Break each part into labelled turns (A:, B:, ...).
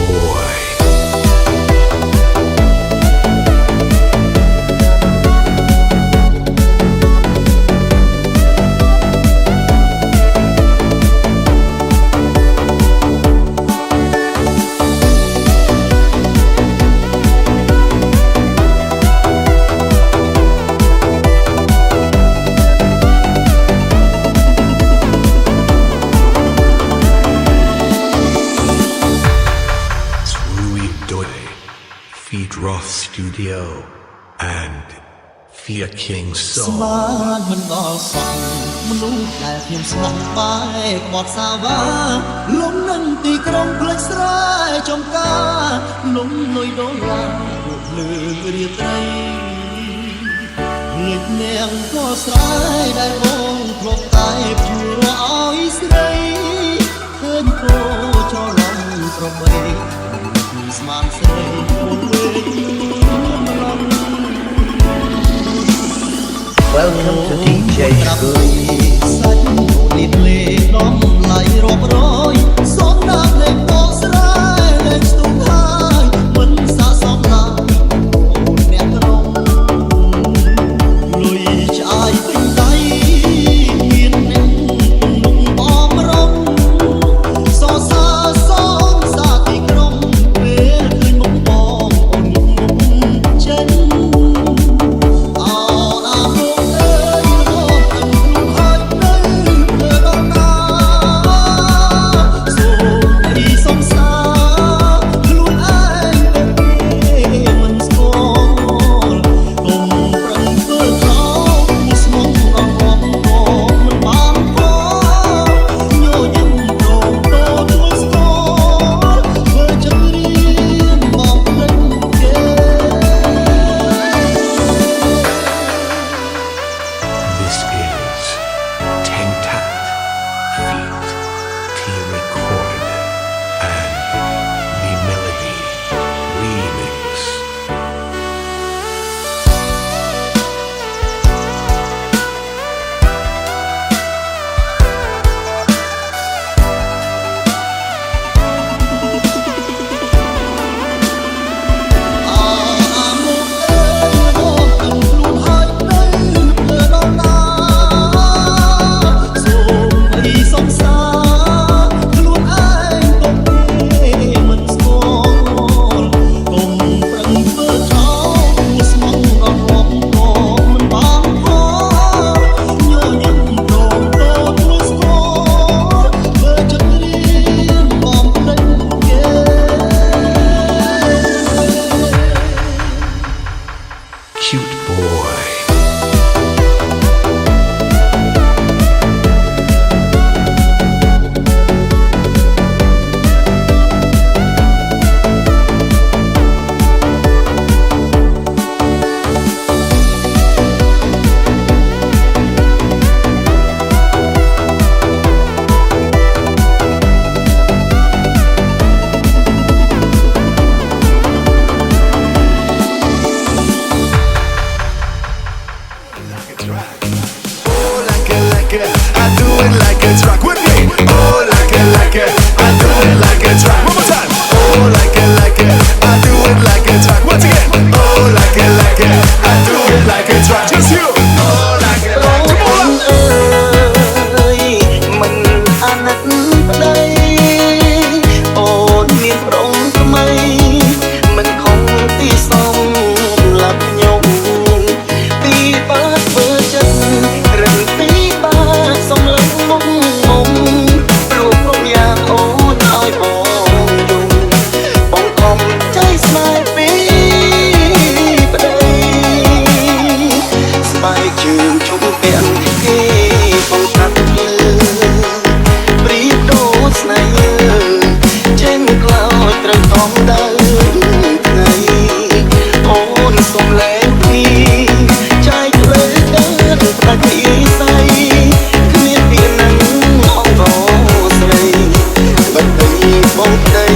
A: boy. Feed Roth Studio and Fear King Song
B: ស្មានមិនដល់សក់មនុស្សដែលខ្ញុំស្មោះបែកបត់សាវ៉ាលំនឹងទីក្រុងផ្លេចស្រែចំការលំលុយដុល្លារពួកលើរាត្រីលិចនាងក៏ស្រែដែលបងធ្លាប់តែជួរឲ្យស្រីឃើញគោចរឡំប្របីស្មានស្រីមួយវេក
C: Welcome to DJ School.
B: សាច់នេះលេដំឡៃរាប់រយសូមដាក់លេខបកស្រែលេខស្ទុំហើយមិនស័ក្តិសមឡើយអូនអ្នកក្រុងលុយឆ្អែតពេញដៃមានអ្នកទំនុកបំរុងសរសើរសូមសាទីក្រុងពេលឃើញមុខបងអូនមុខចេញ
A: Cute boy.
D: I do it like it's rock with me. Oh, like it. I do it like it's rock. One more time. Oh, like it. I do it like it's rock. Once again. Oh, like it. I do it like it's rock. Just you. Oh, like it. Come on.
C: មិនអាណិតប្តីអូនមានប្រងថ្មីមិនខំទីសំលាប់ខ្ញុំពីបាត់ធ្វើចិត្តរឹងពីបាត់សំឡេងមុំមុំព្រោះព្រមយ៉ាងអូនឲ្យបងយំបងខំใจស្នេហ៍ពីប្តីស្បែកជើងជុំពាក់គេបងកាត់ភ្លឺព្រៀបដូចស្នេហ៍ចេញក្លោចត្រូវតំដើថ្ងៃអូនសុំលែងពីចែកលើដើរតែពីស្អីគ្មានពីនឹងអងក៏ស្រីបាត់ទៅបងដី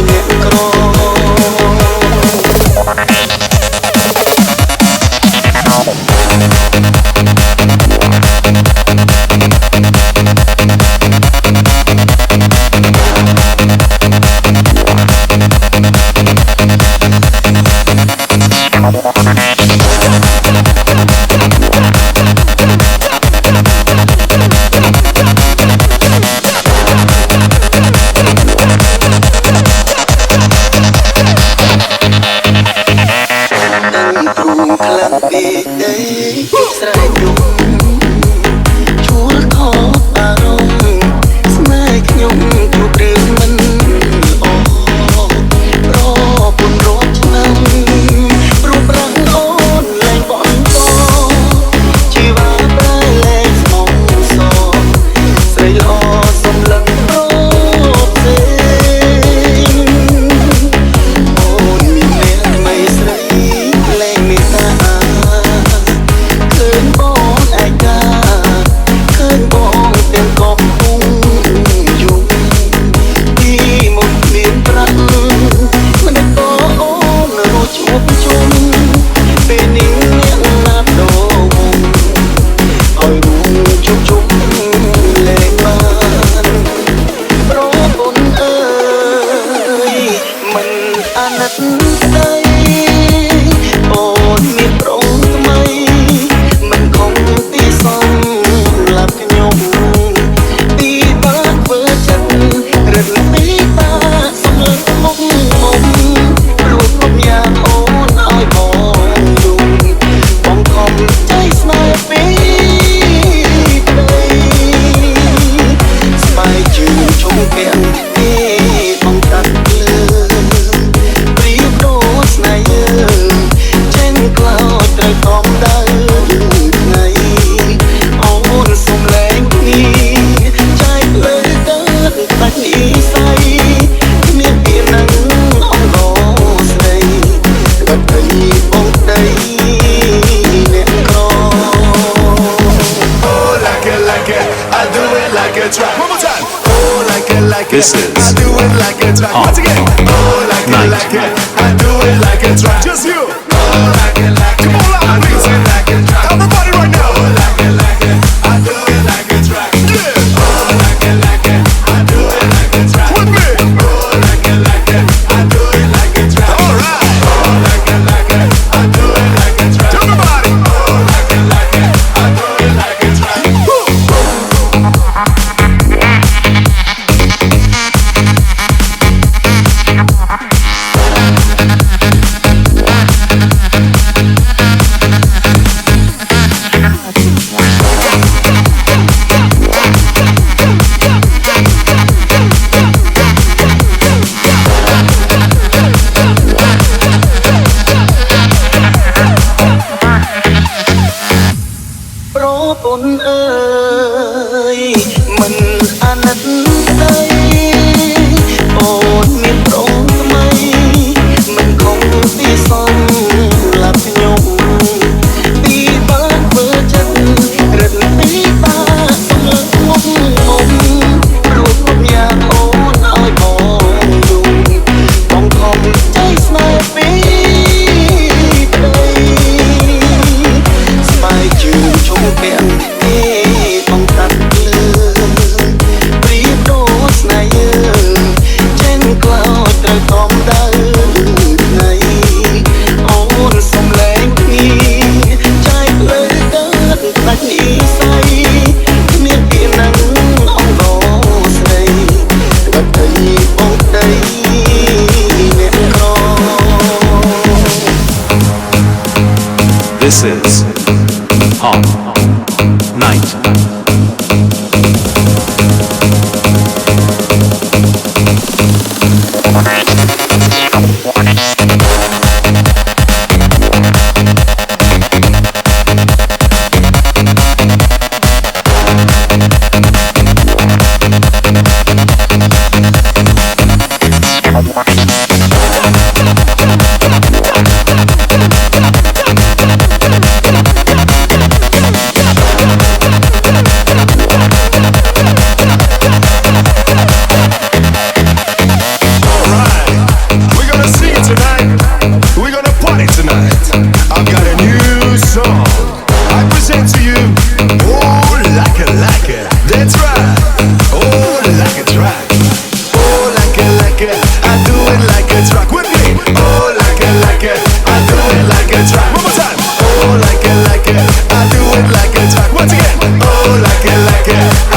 C: អ្នកក្រ We'll be right back. ណិតស្ដីអូនមានប្រងថ្មីមិនខំទីសំឡាប់ខ្ញុំទីបាក់ធ្វើចិត្តរឹតពីតាសំឡេងមុខមុំរួចគ្រប់យ៉ាងអូនឲ្យបងយំបងខំใจស្នេហ៍ពីប្តីស្បែកជើងជុំពាក់ទេបងតាត់លើព្រៀបដូចស្នេហ៍យើងចេញក្លោចត្រូវខំដើរថ្ងៃអូនសុំលែងគ្នាចែកលើទៅតាច់និស័យគ្មានពីនឹងអងរស្ដីបាត់ទៅបងដីអ្នកក្រ
D: Oh, like it, I do it like a track. One more time. Oh, like it,
A: This is
D: I do it like a track.
A: Hot
D: Once again. Oh, like
A: Night.
D: it, I do it like a track. Just you. Oh, like it, come on, loud, please. Like a track. Everybody right now. Oh, like it, I do it like a track. Yeah. Oh, like it, I do it like a track. With me. Oh, like it, I do it like a track. All right. Oh, like it, I do it like a track. Everybody. Oh, like it, I do it like a track. Woo.
C: ប្រពន្ធអើយមិនអាណិតស្ដីអូនមានប្រងថ្មីមិនខំទីសំឡាប់ខ្ញុំពីបាក់ធ្វើចិត្តរឹតពីបាក់សំឡេងមុខមុំរួចគ្រប់យ៉ាងអូនឲ្យបងយំបងខំใจស្នេហ៍ពីប្តីស្បែកជើងជុំពាក់ទេបងតាត់លើព្រៀបដូចស្នេហ៍យើងចេញក្លោចត្រូវខំដើរថ្ងៃអូនសុំលែងគ្នាចែកលើទៅដាច់និស័យគ្មានពីនឹងអងរស្ដីបាត់ទៅបងដីអ្នកក្រ
A: This is Hot Night.
D: We're gonna sing it tonight. We're gonna party tonight. I've got a new song. I present to you. Oh, like it. That's right. Oh, like a track. Oh, like it. I do it like a track. With me. Oh, like it. I do it like a track. One more time. Oh, like it. I do it like a track. Once again. Oh, like it.